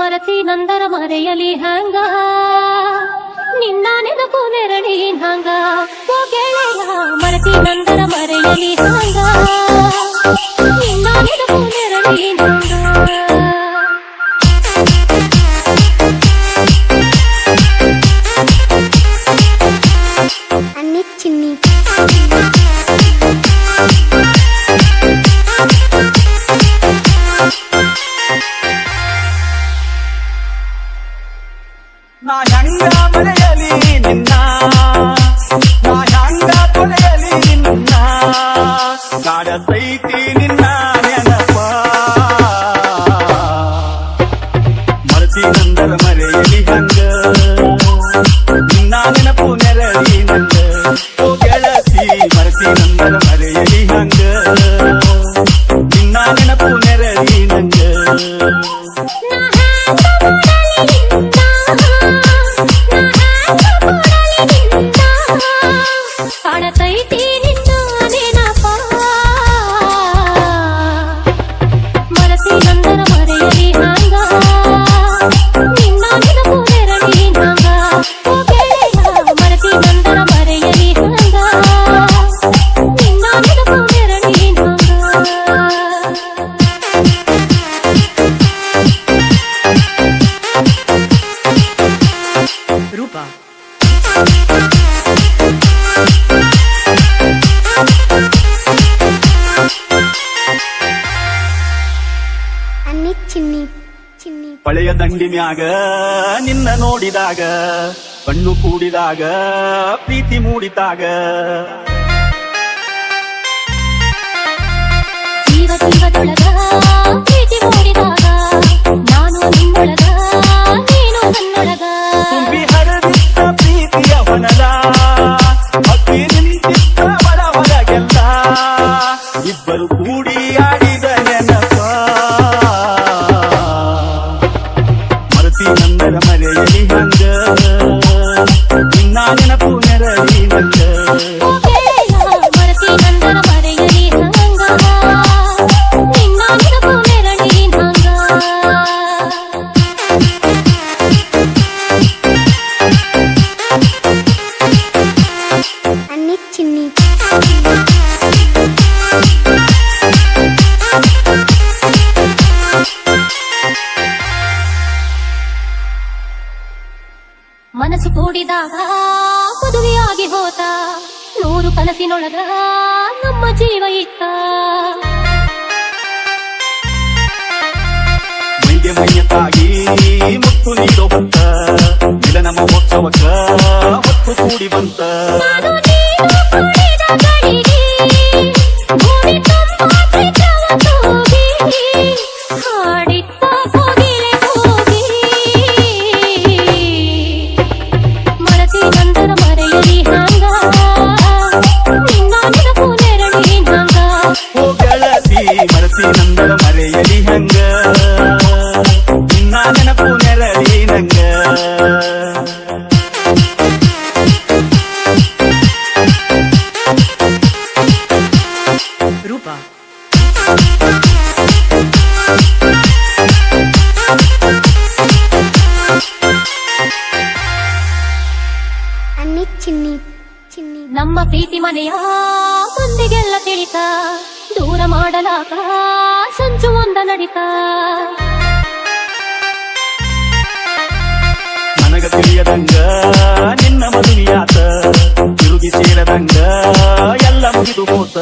ಮರತಿ ನಂದರ ಮರೆಯಲಿ ಹಂಗ ನಿನ್ನ ನೆನಪು ನೆರಳಿ ಹಂಗ ಓ ಗೆಳೆಯ ಮರತಿ ನಂದರ ಮರೆಯಲಿ ಹಂಗ ನಿನ್ನ ನೆನಪು ನೆರಳಿ ಹಂಗ ಚಿನ್ನಿ ನಾ ಹ್ಯಾಂಗ ಮರೆಯಲಿ ನಿನ್ನ ನಾ ಹ್ಯಾಂಗ ತೊರೆಯಲಿ ನಿನ್ನ ಕಾಡತೈತಿ ನಿನ್ನ ನೆನಪ ಮರತಿ ನಂದರ ಮರೆಯಲಿ ಹಂಗ ನಿನ್ನ ನೆನಪು ನೆರಳಿ ನಂಗ ಓ ಗೆಳತಿ ಮರತಿ ನಂದರ ಮರೆಯಲಿ ಹಂಗ ನಿನ್ನ ನೆನಪು ನೆರಳಿ ನಂಗ ಕಾಡತೈತಿ ನಿನ್ನ ನೆನಪ ಮರತಿ ನಂದರ ಮರೆಯಲಿ ಹಂಗ ನಿನ್ನ ನೆನಪು ನೆರಳಿ ಹಂಗ ಓ ಗೆಳೆಯ ಮರತಿ ನಂದರ ಮರೆಯಲಿ ಹಂಗ ನಿನ್ನ ನೆನಪು ನೆರಳಿ ಹಂಗ ರೂಪ ಚಿನ್ನಿ ಚಿನ್ನಿ ಪಳೆಯ ದಂಡಿನ್ಯಾಗ ನಿನ್ನ ನೋಡಿದಾಗ ಕಣ್ಣು ಕೂಡಿದಾಗ ಪ್ರೀತಿ ಮೂಡಿದಾಗ ಜೀವ ಜೀವದೊಳಗ ಪ್ರೀತಿ ಮೂಡಿದಾಗ ನಾನು ನಿನ್ನೊಳಗ ನೀನು ನನ್ನೊಳಗ ತುಂಬಿ ಹರಿದಿದ್ದ ಪ್ರೀತಿಯ ಹೊನಲ ಅಕ್ಕಿ ನಿಂತಿದ್ದ ಒಳ ಹೊರಗೆಲ್ಲ ಇಬ್ಬರು ಕೂಡಿ ಆಡಿದ ನೆನಪ ಮರತಿ ನಂದರ ಮರೆಯಲಿ ಹಂಗ ನಿನ್ನ ನೆನಪು ನೆರಳಿ ನಂಗ ಓ ಗೆಳೆಯ ಮರತಿ ನಂದರ ಮರೆಯಲಿ ಹಂಗ ನಿನ್ನ ನೆನಪು ನೆರಳಿ ಹಂಗ ಚಿನ್ನಿ ಮನಸ್ಸು ಕೂಡಿದಾಗ ಮದುವೆಯಾಗಿ ಹೋತ 100 ಕನಸಿನೊಳಗ ನಮ್ಮ ಜೀವ ಇತ್ತ ಮೈಗೆ ಮೈಯತ್ತಾಗಿ ಮುತ್ತು ನೀಡೋ ಹೊತ್ತ ಮಿಲನ ಮಹೋತ್ಸವಕ್ಕ ಹೊತ್ತು ಕೂಡಿ ಬಂತ ನಾನು ನೀನು ಕೂಡಿದ ಗಳಿಗೆ ಭೂಮಿ ತುಂಬ ಚಿತ್ರವ ತೂಗಿ ಹಾಡಿತ್ತ ಕೋಗಿಲೆ ಕೂಗಿ ಮರತಿ ನಂದರ ಮರೆಯಲಿ ಹಂಗ ನಿನ್ನ ನೆನಪು ನೆರಳಿ ಹಂಗ ಓ ಗೆಳತಿ ಮರತಿ ನಂದರ ಮರೆಯಲಿ ಹಂಗ ನಿನ್ನ ನೆನಪು ನೆರಳಿ ನಂಗ ರೂಪ ಚಿನ್ನಿ ಚಿನ್ನಿ ನಮ್ಮ ಪ್ರೀತಿ ಮನೆಯ ಮಂದಿಗೆಲ್ಲ ತಿಳಿತ ದೂರ ಮಾಡಲಾಕ ಸಂಚು ಒಂದ ನಡಿತ ನನಗ ತಿಳಿಯದಂಗ ನಿನ್ನ ಮದುವೆಯಾತ ತಿರುಗಿ ಸೇರದಂಗ ಎಲ್ಲ ಮುಗಿದು ಹೋತ